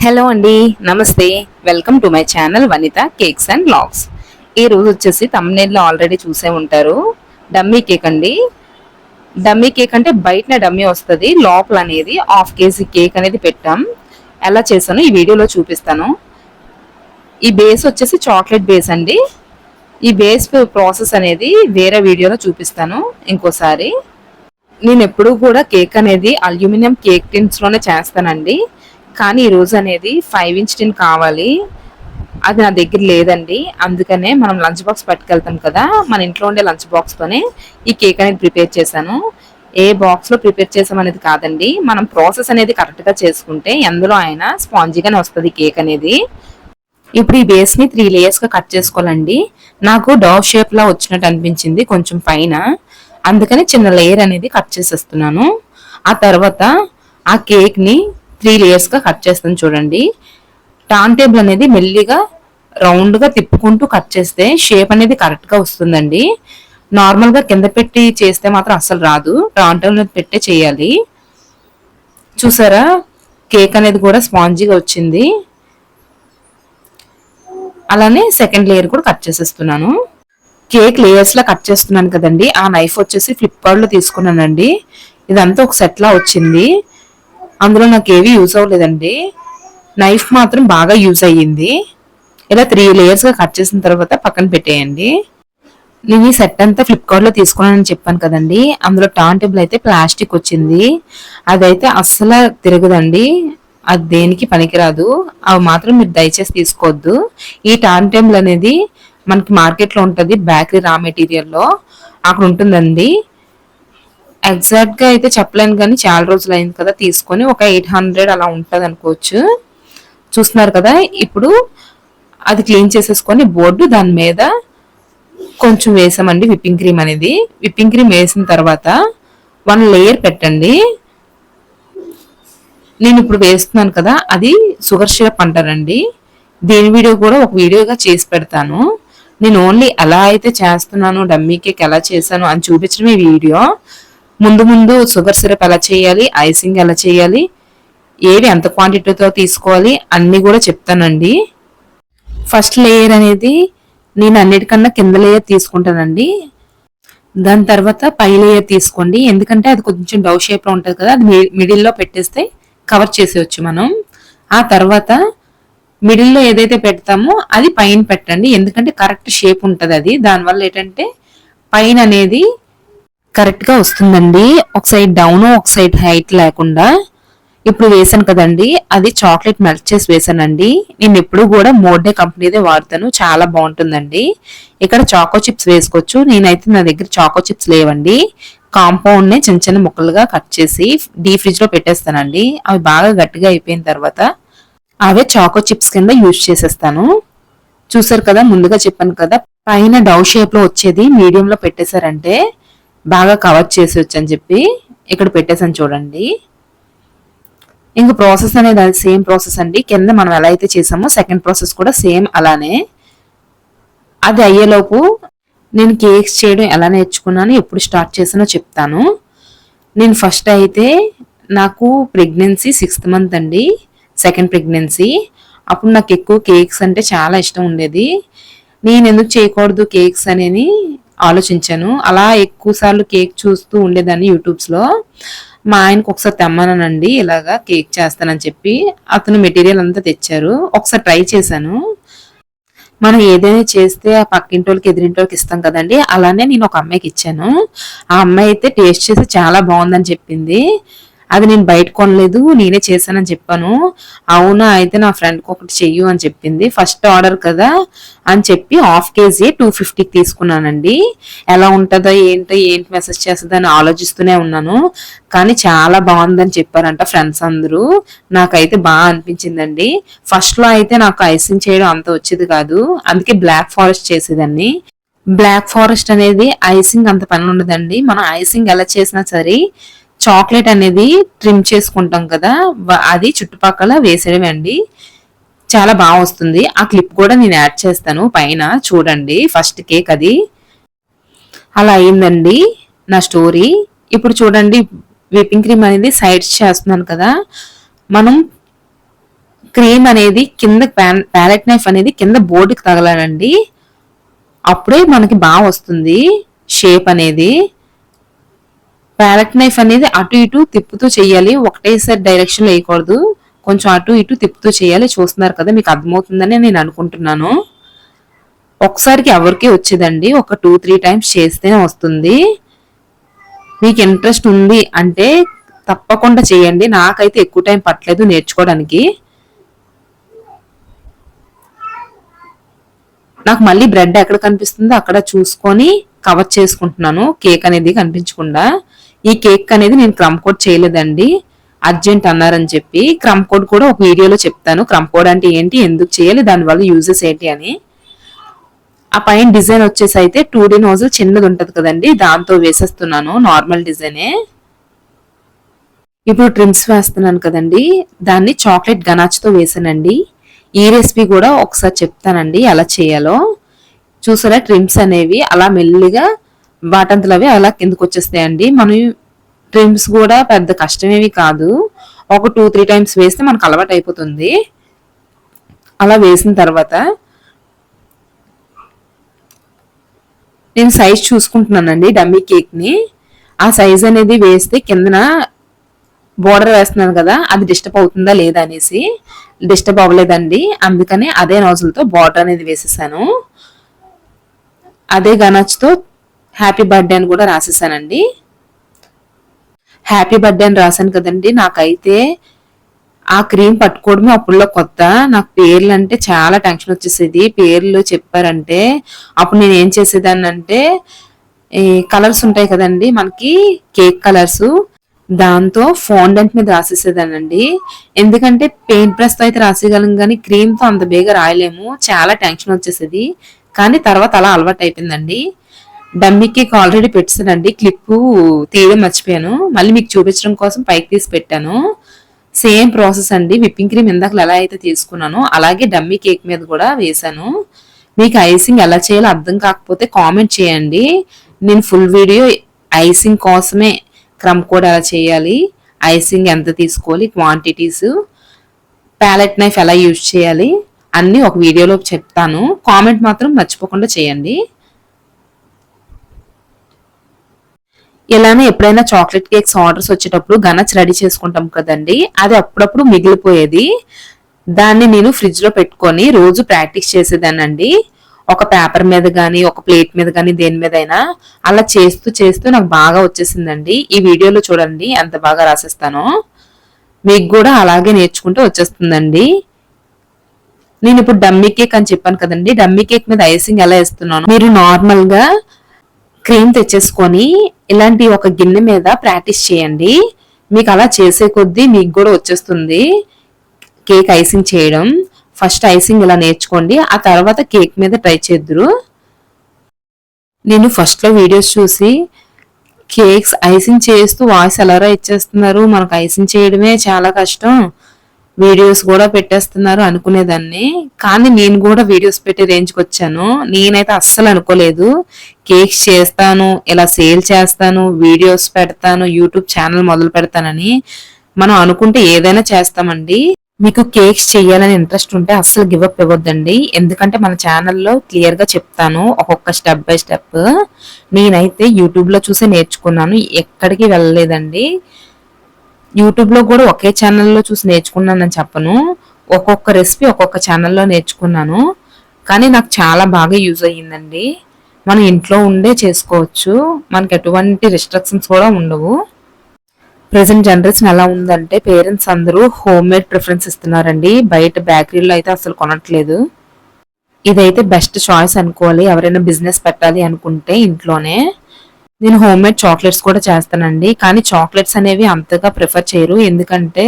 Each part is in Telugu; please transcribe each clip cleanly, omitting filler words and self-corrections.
హలో అండి, నమస్తే. Welcome to my channel Vanitha cakes and blogs. ఈ రోజు వచ్చేసి తమ్నేల్లో ఆల్రెడీ చూసే ఉంటారు. డమ్మీ కేక్ అండి. డమ్మీ కేక్ అంటే బయటనే డమ్మీ వస్తుంది, లోపల అనేది హాఫ్ కేజీ కేక్ అనేది పెట్టాం. ఎలా చేశానో ఈ వీడియోలో చూపిస్తాను. ఈ బేస్ వచ్చేసి చాక్లెట్ బేస్ అండి. ఈ బేస్ ప్రాసెస్ అనేది వేరే వీడియోలో చూపిస్తాను ఇంకోసారి. నేను ఎప్పుడూ కూడా కేక్ అనేది అల్యూమినియం కేక్ టిన్స్ లోనే చేస్తానండి. కానీ ఈరోజు అనేది 5 ఇంచ్ టిన్ కావాలి, అది నా దగ్గర లేదండి. అందుకనే మనం లంచ్ బాక్స్ పట్టుకెళ్తాం కదా, మన ఇంట్లో ఉండే లంచ్ బాక్స్తోనే ఈ కేక్ అనేది ప్రిపేర్ చేశాను. ఏ బాక్స్లో ప్రిపేర్ చేసామనేది కాదండి, మనం ప్రాసెస్ అనేది కరెక్ట్గా చేసుకుంటే ఎందులో అయినా స్పాంజీగానే వస్తుంది కేక్ అనేది. ఇప్పుడు ఈ బేస్ని 3 లేయర్స్గా కట్ చేసుకోవాలండి. నాకు డవ్ షేప్లా వచ్చినట్టు అనిపించింది కొంచెం పైన, అందుకని చిన్న లేయర్ అనేది కట్ చేసేస్తున్నాను. ఆ తర్వాత ఆ కేక్ని 3 లేయర్స్గా కట్ చేస్తాను. చూడండి, టర్న్ టేబుల్ అనేది మెల్లిగా రౌండ్గా తిప్పుకుంటూ కట్ చేస్తే షేప్ అనేది కరెక్ట్గా వస్తుందండి. నార్మల్గా కింద పెట్టి చేస్తే మాత్రం అస్సలు రాదు, టర్న్ టేబుల్ పెట్టే చేయాలి. చూసారా, కేక్ అనేది కూడా స్పాంజీగా వచ్చింది. అలానే సెకండ్ లేయర్ కూడా కట్ చేసేస్తున్నాను. కేక్ లేయర్స్ లా కట్ చేస్తున్నాను కదండి, ఆ నైఫ్ వచ్చేసి ఫ్లిప్కార్ట్ లో తీసుకున్నానండి. ఇదంతా ఒక సెట్ లా వచ్చింది. అందులో నాకు ఏవి యూజ్ అవ్వలేదండి, నైఫ్ మాత్రం బాగా యూజ్ అయ్యింది. ఇలా 3 లేయర్స్ గా కట్ చేసిన తర్వాత పక్కన పెట్టేయండి. నేను ఈ సెట్ అంతా ఫ్లిప్కార్ట్ లో తీసుకున్నానని చెప్పాను కదండి, అందులో టర్న్ టేబుల్ అయితే ప్లాస్టిక్ వచ్చింది. అదైతే అస్సలు తిరగదండి, అది దేనికి పనికిరాదు. అవి మాత్రం మీరు దయచేసి తీసుకోవద్దు. ఈ టర్న్ టేబుల్ అనేది మనకి మార్కెట్లో ఉంటుంది, బేకరీ రా మెటీరియల్లో అక్కడ ఉంటుందండి. ఎగ్జాక్ట్గా అయితే చెప్పలేను, కానీ చాలా రోజులు అయింది కదా తీసుకొని, ఒక 800 అలా ఉంటుంది అనుకోవచ్చు. చూస్తున్నారు కదా, ఇప్పుడు అది క్లీన్ చేసేసుకొని బోర్డు దాని మీద కొంచెం వేసామండి విప్పింగ్ క్రీమ్ అనేది. విప్పింగ్ క్రీమ్ వేసిన తర్వాత 1 లేయర్ పెట్టండి. నేను ఇప్పుడు వేస్తున్నాను కదా, అది షుగర్ సిరప్ అంటారండి. దీని వీడియో కూడా ఒక వీడియోగా చేసి పెడతాను. నేను ఓన్లీ ఎలా అయితే చేస్తున్నాను, డమ్మీ కేక్ ఎలా చేశాను అని చూపించడమే వీడియో. ముందు ముందు షుగర్ సిరప్ ఎలా చేయాలి, ఐసింగ్ ఎలా చేయాలి, ఏవి ఎంత క్వాంటిటీతో తీసుకోవాలి అన్నీ కూడా చెప్తానండి. ఫస్ట్ లేయర్ అనేది నేను అన్నిటికన్నా కింద లేయర్ తీసుకుంటానండి. దాని తర్వాత పై లేయర్ తీసుకోండి, ఎందుకంటే అది కొంచెం డవ్ షేప్ లో ఉంటుంది కదా, అది మిడిల్లో పెట్టేస్తే కవర్ చేసేయచ్చు మనం. ఆ తర్వాత మిడిల్లో ఏదైతే పెడతామో అది పైన పెట్టండి, ఎందుకంటే కరెక్ట్ షేప్ ఉంటుంది అది. దానివల్ల ఏంటంటే పైన అనేది కరెక్ట్గా వస్తుందండి, ఒక సైడ్ డౌన్ ఒక సైడ్ హైట్ లేకుండా. ఇప్పుడు వేసాను కదండి, అది చాక్లెట్ మెల్ట్ చేసి వేసానండి. నేను ఎప్పుడు కూడా మోర్డే కంపెనీదే వాడతాను, చాలా బాగుంటుందండి. ఇక్కడ చాకో చిప్స్ వేసుకోవచ్చు, నేనైతే నా దగ్గర చాకో చిప్స్ లేవండి. కాంపౌండ్ ని చిన్న చిన్న ముక్కలుగా కట్ చేసి డీ ఫ్రిడ్జ్ లో పెట్టేస్తానండి. అవి బాగా గట్టిగా అయిపోయిన తర్వాత అవే చాకో చిప్స్ కింద యూజ్ చేసేస్తాను. చూసారు కదా, ముందుగా చెప్పాను కదా, పైన డవ్ షేప్ లో వచ్చేది మీడియం లో పెట్టేశారంటే బాగా కవర్ చేసేయచ్చు అని చెప్పి ఇక్కడ పెట్టేసాను. చూడండి, ఇంక ప్రాసెస్ అనేది అది సేమ్ ప్రాసెస్ అండి. కింద మనం ఎలా అయితే చేసామో సెకండ్ ప్రాసెస్ కూడా సేమ్ అలానే. అది అయ్యేలోపు నేను కేక్స్ చేయడం ఎలా నేర్చుకున్నాను, ఎప్పుడు స్టార్ట్ చేసానో చెప్తాను. నేను ఫస్ట్ అయితే నాకు ప్రెగ్నెన్సీ 6th మంత్ అండి, సెకండ్ ప్రెగ్నెన్సీ. అప్పుడు నాకు ఎక్కువ కేక్స్ అంటే చాలా ఇష్టం ఉండేది. నేను ఎందుకు చేయకూడదు కేక్స్ అనేది ఆలోచించాను. అలా ఎక్కువ సార్లు కేక్ చూస్తూ ఉండేదాన్ని యూట్యూబ్స్లో. మా ఆయనకు ఒకసారి తెమ్మనండి, ఇలాగా కేక్ చేస్తానని చెప్పి అతను మెటీరియల్ అంతా తెచ్చారు. ఒకసారి ట్రై చేశాను. మనం ఏదైనా చేస్తే ఆ పక్కింటోళ్ళకి ఎదిరింటోళ్ళకి ఇస్తాం కదండి, అలానే నేను ఒక అమ్మాయికి ఇచ్చాను. ఆ అమ్మాయి అయితే టేస్ట్ చేసి చాలా బాగుందని చెప్పింది. అది నేను బయట కొనలేదు, నేనే చేశానని చెప్పాను. అవునా, అయితే నా ఫ్రెండ్కి ఒకటి చెయ్యు అని చెప్పింది. ఫస్ట్ ఆర్డర్ కదా అని చెప్పి హాఫ్ కేజీ 250కి తీసుకున్నానండి. ఎలా ఉంటుందో ఏంటి మెసేజ్ చేస్తుందో అని ఆలోచిస్తూనే ఉన్నాను. కానీ చాలా బాగుందని చెప్పారంట ఫ్రెండ్స్ అందరూ. నాకైతే బాగా అనిపించిందండి. ఫస్ట్ లో అయితే నాకు ఐసింగ్ చేయడం అంత వచ్చేది కాదు, అందుకే బ్లాక్ ఫారెస్ట్ చేసేదాన్ని. బ్లాక్ ఫారెస్ట్ అనేది ఐసింగ్ అంత పని ఉండదండి. మనం ఐసింగ్ ఎలా చేసినా సరే చాక్లెట్ అనేది ట్రిమ్ చేసుకుంటాం కదా, అది చుట్టుపక్కల వేసేయడమే అండి. చాలా బాగా వస్తుంది. ఆ క్లిప్ కూడా నేను యాడ్ చేస్తాను పైన, చూడండి. ఫస్ట్ కేక్ అది అలా అయిందండి నా స్టోరీ. ఇప్పుడు చూడండి, విప్పింగ్ క్రీమ్ అనేది సైడ్స్ చేస్తున్నాను కదా, మనం క్రీమ్ అనేది కింద ప్యాలెట్ నైఫ్ అనేది కింద బోర్డుకి తగలాలండి. అప్పుడే మనకి బాగా వస్తుంది షేప్ అనేది. ప్యాలెట్ నైఫ్ అనేది అటు ఇటు తిప్పుతూ చేయాలి, ఒకటేసారి డైరెక్షన్ వేయకూడదు. కొంచెం అటు ఇటు తిప్పుతూ చేయాలి. చూస్తున్నారు కదా, మీకు అర్థమవుతుందని నేను అనుకుంటున్నాను. ఒకసారికి ఎవరికి వచ్చేదండి, ఒక 2-3 టైమ్స్ చేస్తేనే వస్తుంది. మీకు ఇంట్రెస్ట్ ఉంది అంటే తప్పకుండా చేయండి. నాకైతే ఎక్కువ టైం పట్టలేదు నేర్చుకోవడానికి. నాకు మళ్ళీ బ్రెడ్ ఎక్కడ కనిపిస్తుందో అక్కడ చూసుకొని కవర్ చేసుకుంటున్నాను, కేక్ అనేది కనిపించకుండా. ఈ కేక్ అనేది నేను క్రమ్ కోడ్ చేయలేదండి, అర్జెంట్ అన్నారని చెప్పి. క్రమ్ కోడ్ కూడా ఒక వీడియోలో చెప్తాను. క్రమ్ కోడ్ అంటే ఏంటి, ఎందుకు చేయాలి, దానివల్ల యూజెస్ ఏంటి అని. ఆ పైన డిజైన్ వచ్చేసి అయితే 2D నోజల్ చిన్నది ఉంటది కదండి, దాంతో వేసేస్తున్నాను. నార్మల్ డిజైనే. ఇప్పుడు ట్రిమ్స్ వేస్తున్నాను కదండి, దాన్ని చాక్లెట్ గనాచ్తో వేసానండి. ఈ రెసిపీ కూడా ఒకసారి చెప్తానండి ఎలా చేయాలో. చూసారా, ట్రిమ్స్ అనేవి అలా మెల్లిగా వాటంతలు అవి అలా కిందకు వచ్చేస్తాయండి. మనం ట్రిమ్స్ కూడా పెద్ద కష్టమేవి కాదు, ఒక 2-3 టైమ్స్ వేస్తే మనకు అలవాటు అయిపోతుంది. అలా వేసిన తర్వాత నేను సైజ్ చూసుకుంటున్నానండి డమ్మీ కేక్ ని. ఆ సైజ్ అనేది వేస్తే కిందన బోర్డర్ వేస్తున్నాను కదా, అది డిస్టర్బ్ అవుతుందా లేదా అనేసి. డిస్టర్బ్ అవ్వలేదండి, అందుకని అదే నోజులతో బార్డర్ అనేది వేసేసాను. అదే గనాచ్తో హ్యాపీ బర్త్డే అని కూడా రాసేసానండి. హ్యాపీ బర్త్డే అని రాశాను కదండి, నాకైతే ఆ క్రీమ్ పట్టుకోవడమే అప్పుడులో కొత్త. నాకు పేర్లు అంటే చాలా టెన్షన్ వచ్చేసేది. పేర్లు చెప్పారంటే అప్పుడు నేను ఏం చేసేదాన్ని అంటే, ఈ కలర్స్ ఉంటాయి కదండి మనకి, కేక్ కలర్స్, దాంతో ఫాండెంట్ మీద రాసేసేదానండి. ఎందుకంటే పెయింట్ బ్రష్ తో అయితే రాసేయగలం కానీ క్రీమ్ తో అంత బేగా రాయలేము, చాలా టెన్షన్ వచ్చేసేది. కానీ తర్వాత అలా అలవాటు అయిపోయిందండి. డమ్మీ కేక్ ఆల్రెడీ పెట్టానండి, క్లిప్ తీయడం మర్చిపోయాను, మళ్ళీ మీకు చూపించడం కోసం పైకి తీసి పెట్టాను. సేమ్ ప్రాసెస్ అండి, విప్పింగ్ క్రీమ్ ఇందాక ఎలా అయితే తీసుకున్నానో అలాగే డమ్మీ కేక్ మీద కూడా వేసాను. మీకు ఐసింగ్ ఎలా చేయాలో అర్థం కాకపోతే కామెంట్ చేయండి, నేను ఫుల్ వీడియో ఐసింగ్ కోసమే, క్రమ్ కోడ్ ఎలా చేయాలి, ఐసింగ్ ఎంత తీసుకోవాలి, క్వాంటిటీస్, ప్యాలెట్ నైఫ్ ఎలా యూజ్ చేయాలి అన్ని ఒక వీడియోలో చెప్తాను. కామెంట్ మాత్రం మర్చిపోకుండా చేయండి. ఇలానే ఎప్పుడైనా చాక్లెట్ కేక్స్ ఆర్డర్స్ వచ్చేటప్పుడు గనచ్ రెడీ చేసుకుంటాం కదండి, అది అప్పుడప్పుడు మిగిలిపోయేది. దాన్ని నేను ఫ్రిడ్జ్ లో పెట్టుకొని రోజు ప్రాక్టీస్ చేసేదానండి. ఒక పేపర్ మీద కానీ ఒక ప్లేట్ మీద కానీ దేని మీదైనా అలా చేస్తూ చేస్తూ నాకు బాగా వచ్చేసిందండి. ఈ వీడియోలో చూడండి ఎంత బాగా రాసేస్తానో. మీకు కూడా అలాగే నేర్చుకుంటూ వచ్చేస్తుందండి. నేను ఇప్పుడు డమ్మీ కేక్ అని చెప్పాను కదండి, డమ్మీ కేక్ మీద ఐసింగ్ ఎలా వేస్తున్నాను, మీరు నార్మల్ గా క్రీమ్ తెచ్చేసుకొని ఇలాంటి ఒక గిన్నె మీద ప్రాక్టీస్ చేయండి. మీకు అలా చేసే కొద్దీ మీకు కూడా వచ్చేస్తుంది కేక్ ఐసింగ్ చేయడం. ఫస్ట్ ఐసింగ్ ఇలా నేర్చుకోండి, ఆ తర్వాత కేక్ మీద ట్రై చేద్దురు. నేను ఫస్ట్ లో వీడియోస్ చూసి కేక్స్ ఐసింగ్ చేస్తూ వాయిస్ ఎలారా ఇచ్చేస్తున్నారు, మనకు ఐసింగ్ చేయడమే చాలా కష్టం, వీడియోస్ కూడా పెట్టేస్తున్నారు అనుకునేదాన్ని. కానీ నేను కూడా వీడియోస్ పెట్టే రేంజ్కి వచ్చాను. నేనైతే అస్సలు అనుకోలేదు కేక్స్ చేస్తాను, ఇలా సేల్ చేస్తాను, వీడియోస్ పెడతాను, యూట్యూబ్ ఛానల్ మొదలు పెడతానని. మనం అనుకుంటే ఏదైనా చేస్తామండి. మీకు కేక్స్ చేయాలని ఇంట్రెస్ట్ ఉంటే అస్సలు గివ్ అప్ ఇవ్వద్దండి, ఎందుకంటే మన ఛానల్లో క్లియర్ గా చెప్తాను ఒక్కొక్క స్టెప్ బై స్టెప్. నేనైతే యూట్యూబ్ లో చూసి నేర్చుకున్నాను, ఎక్కడికి వెళ్ళలేదండి. యూట్యూబ్ లో కూడా ఒకే ఛానల్లో చూసి నేర్చుకున్నానని చెప్పను, ఒక్కొక్క రెసిపీ ఒక్కొక్క ఛానల్లో నేర్చుకున్నాను. కానీ నాకు చాలా బాగా యూజ్ అయ్యిందండి. మనం ఇంట్లో ఉండే చేసుకోవచ్చు, మనకి ఎటువంటి రిస్ట్రిక్షన్స్ కూడా ఉండవు. ప్రెసెంట్ జనరేషన్ ఎలా ఉందంటే పేరెంట్స్ అందరూ హోమ్ మేడ్ ప్రిఫరెన్స్ ఇస్తున్నారండి, బయట బేకరీలో అయితే అసలు కొనట్లేదు. ఇదైతే బెస్ట్ చాయిస్ అనుకోవాలి ఎవరైనా బిజినెస్ పెట్టాలి అనుకుంటే ఇంట్లోనే. నేను హోమ్ మేడ్ చాక్లెట్స్ కూడా చేస్తానండి, కానీ చాక్లెట్స్ అనేవి అంతగా ప్రిఫర్ చేయరు, ఎందుకంటే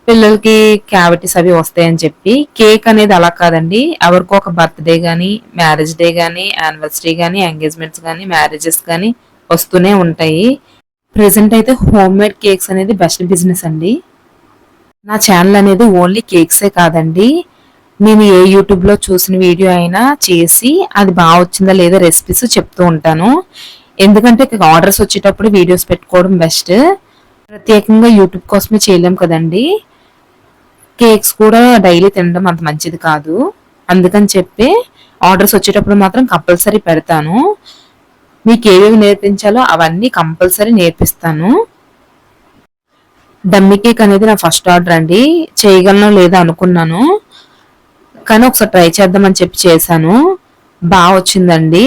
పిల్లలకి క్యావిటీస్ అవి వస్తాయని చెప్పి. కేక్ అనేది అలా కాదండి, ఎవరికో ఒక బర్త్డే కానీ, మ్యారేజ్ డే కానీ, యానివర్సరీ కానీ, ఎంగేజ్మెంట్స్ కానీ, మ్యారేజెస్ కానీ వస్తూనే ఉంటాయి. ప్రెసెంట్ అయితే హోమ్ మేడ్ కేక్స్ అనేది బెస్ట్ బిజినెస్ అండి. నా ఛానల్ అనేది ఓన్లీ కేక్సే కాదండి, నేను ఏ యూట్యూబ్ లో చూసిన వీడియో అయినా చేసి అది బాగా వచ్చిందా లేదా రెసిపీస్ చెప్తూ ఉంటాను. ఎందుకంటే ఆర్డర్స్ వచ్చేటప్పుడు వీడియోస్ పెట్టుకోవడం బెస్ట్, ప్రత్యేకంగా యూట్యూబ్ కోసమే చేయలేం కదండి. కేక్స్ కూడా డైలీ తినడం అంత మంచిది కాదు. అందుకని చెప్పి ఆర్డర్స్ వచ్చేటప్పుడు మాత్రం కంపల్సరీ పెడతాను. మీకు ఏవేవి నేర్పించాలో అవన్నీ కంపల్సరీ నేర్పిస్తాను. డమ్మీ కేక్ అనేది నా ఫస్ట్ ఆర్డర్ అండి. చేయగలనో లేదా అనుకున్నాను, కానీ ఒకసారి ట్రై చేద్దామని చెప్పి చేశాను. బాగా వచ్చిందండి.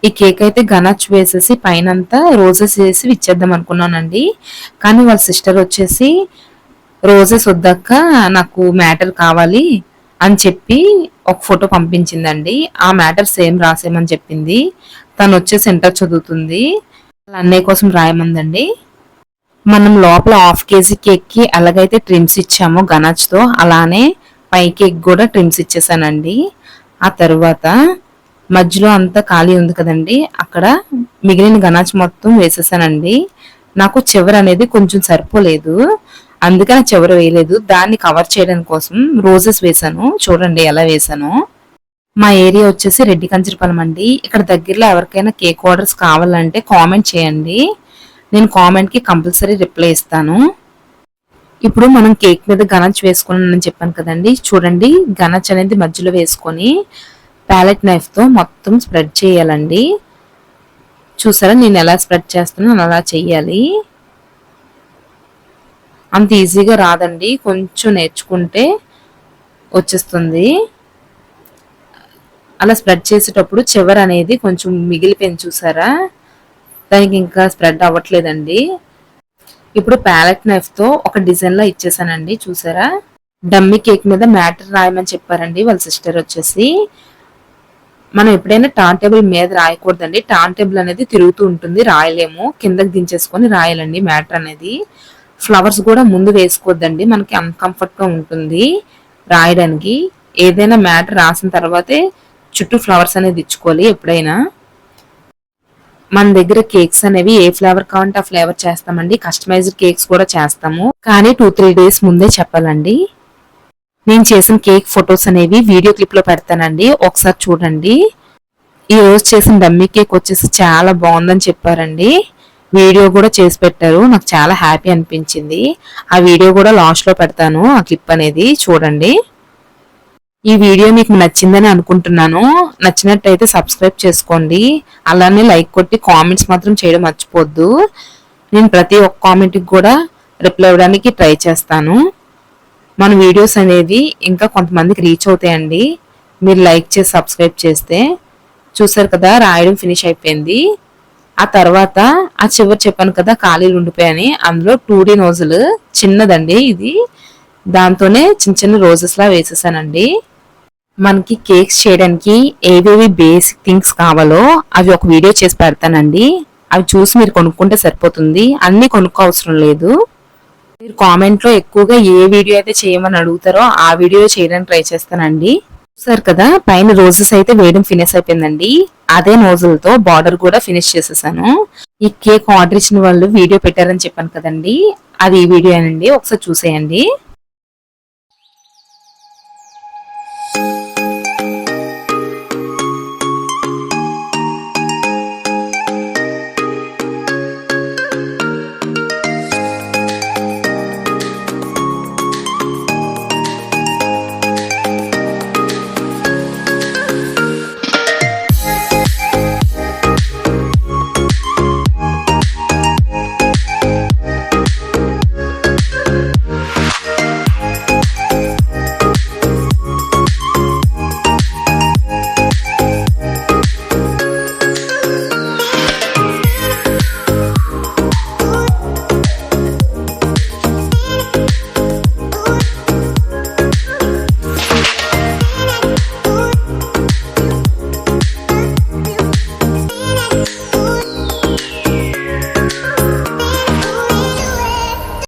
ఈ కేక్ అయితే గనాచ్ వేసేసి పైనంతా రోజెస్ వేసి ఇచ్చేద్దాం అనుకున్నానండి. కానీ వాళ్ళ సిస్టర్ వచ్చేసి రోజెస్ వద్దాక నాకు మ్యాటర్ కావాలి అని చెప్పి ఒక ఫోటో పంపించిందండి. ఆ మ్యాటర్ సేమ్ రాసేయమని చెప్పింది. తను వచ్చేసి ఇంటర్ చదువుతుంది. వాళ్ళ అన్నయ్య కోసం రాయమందండి. మనం లోపల హాఫ్ కేజీ కేక్ కి ఎలాగైతే ట్రిమ్స్ ఇచ్చామో గనాచ్ తో, అలానే పై కేక్ కూడా ట్రిమ్స్ ఇచ్చేసానండి. ఆ తర్వాత మధ్యలో అంతా ఖాళీ ఉంది కదండి, అక్కడ మిగిలిన గనాచ్ మొత్తం వేసేసానండి. నాకు చివరి అనేది కొంచెం సరిపోలేదు, అందుకని చివరి వేయలేదు. దాన్ని కవర్ చేయడం కోసం రోజెస్ వేసాను. చూడండి ఎలా వేసాను. మా ఏరియా వచ్చేసి రెడ్డి కంచరపాలెం అండి. ఇక్కడ దగ్గరలో ఎవరికైనా కేక్ ఆర్డర్స్ కావాలంటే కామెంట్ చేయండి. నేను కామెంట్ కి కంపల్సరీ రిప్లై ఇస్తాను. ఇప్పుడు మనం కేక్ మీద గనాచ్ వేసుకున్నానని చెప్పాను కదండి. చూడండి, గనాచ్ అనేది మధ్యలో వేసుకొని ప్యాలెట్ నైఫ్ తో మొత్తం స్ప్రెడ్ చేయాలండి. చూసారా నేను ఎలా స్ప్రెడ్ చేస్తున్నాను, అలా చెయ్యాలి. అంత ఈజీగా రాదండి, కొంచెం నేర్చుకుంటే వచ్చేస్తుంది. అలా స్ప్రెడ్ చేసేటప్పుడు చివర అనేది కొంచెం మిగిలిపోయింది చూసారా, దానికి ఇంకా స్ప్రెడ్ అవ్వట్లేదండి. ఇప్పుడు ప్యాలెట్ నైఫ్ తో ఒక డిజైన్ లా ఇచ్చేసానండి. చూసారా, డమ్మీ కేక్ మీద మ్యాటర్ రాయమని చెప్పారండి వాళ్ళ సిస్టర్ వచ్చేసి. మనం ఎప్పుడైనా టర్న్ టేబుల్ మీద రాయకూడదండి. టర్న్ టేబుల్ అనేది తిరుగుతూ ఉంటుంది, రాయలేము. కిందకి దించేసుకొని రాయాలండి మ్యాటర్ అనేది. ఫ్లవర్స్ కూడా ముందు వేసుకోవద్దండి, మనకి అన్కంఫర్ట్ గా ఉంటుంది రాయడానికి. ఏదైనా మ్యాటర్ రాసిన తర్వాతే చుట్టూ ఫ్లవర్స్ అనేది ఇచ్చుకోవాలి ఎప్పుడైనా. మన దగ్గర కేక్స్ అనేవి ఏ ఫ్లేవర్ కావాలంటే ఆ ఫ్లేవర్ చేస్తామండి. కస్టమైజ్డ్ కేక్స్ కూడా చేస్తాము, కానీ 2-3 డేస్ ముందే చెప్పాలండి. నేను చేసిన కేక్ ఫొటోస్ అనేవి వీడియో క్లిప్ లో పెడతానండి, ఒకసారి చూడండి. ఈ రోజు చేసిన డమ్మీ కేక్ వచ్చేసి చాలా బాగుందని చెప్పారండి. వీడియో కూడా చేసి పెట్టారు, నాకు చాలా హ్యాపీ అనిపించింది. ఆ వీడియో కూడా లాస్ట్ లో పెడతాను, ఆ క్లిప్ అనేది చూడండి. ఈ వీడియో మీకు నచ్చిందని అనుకుంటున్నాను. నచ్చినట్టయితే సబ్స్క్రైబ్ చేసుకోండి, అలానే లైక్ కొట్టి కామెంట్స్ మాత్రం చేయడం మర్చిపోద్దు. నేను ప్రతి ఒక్క కామెంట్కి కూడా రిప్లై ఇవ్వడానికి ట్రై చేస్తాను. మన వీడియోస్ అనేది ఇంకా కొంతమందికి రీచ్ అవుతాయండి, మీరు లైక్ చేసి సబ్స్క్రైబ్ చేస్తే. చూసారు కదా, రాయడం ఫినిష్ అయిపోయింది. ఆ తర్వాత ఆ చివరి చెప్పాను కదా ఖాళీలు ఉండిపోయాయని, అందులో 2D నోజులు చిన్నదండి ఇది, దాంతోనే చిన్న చిన్న రోజెస్ లా వేసేసానండి. మనకి కేక్స్ చేయడానికి ఏవేవి బేసిక్ థింగ్స్ కావాలో అవి ఒక వీడియో చేసి పెడతానండి. అవి చూసి మీరు కొనుక్కుంటే సరిపోతుంది, అన్ని కొనుక్కో అవసరం లేదు. మీరు కామెంట్ లో ఎక్కువగా ఏ వీడియో అయితే చేయమని అడుగుతారో ఆ వీడియో చేయడానికి ట్రై చేస్తానండి. చూసారు కదా, పైన రోజెస్ అయితే వేయడం ఫినిష్ అయిపోయిందండి. అదే నోజులతో బార్డర్ కూడా ఫినిష్ చేసేసాను. ఈ కేక్ ఆర్డర్ ఇచ్చిన వాళ్ళు వీడియో పెట్టారని చెప్పాను కదండి, అది ఈ వీడియో అండి, ఒకసారి చూసేయండి.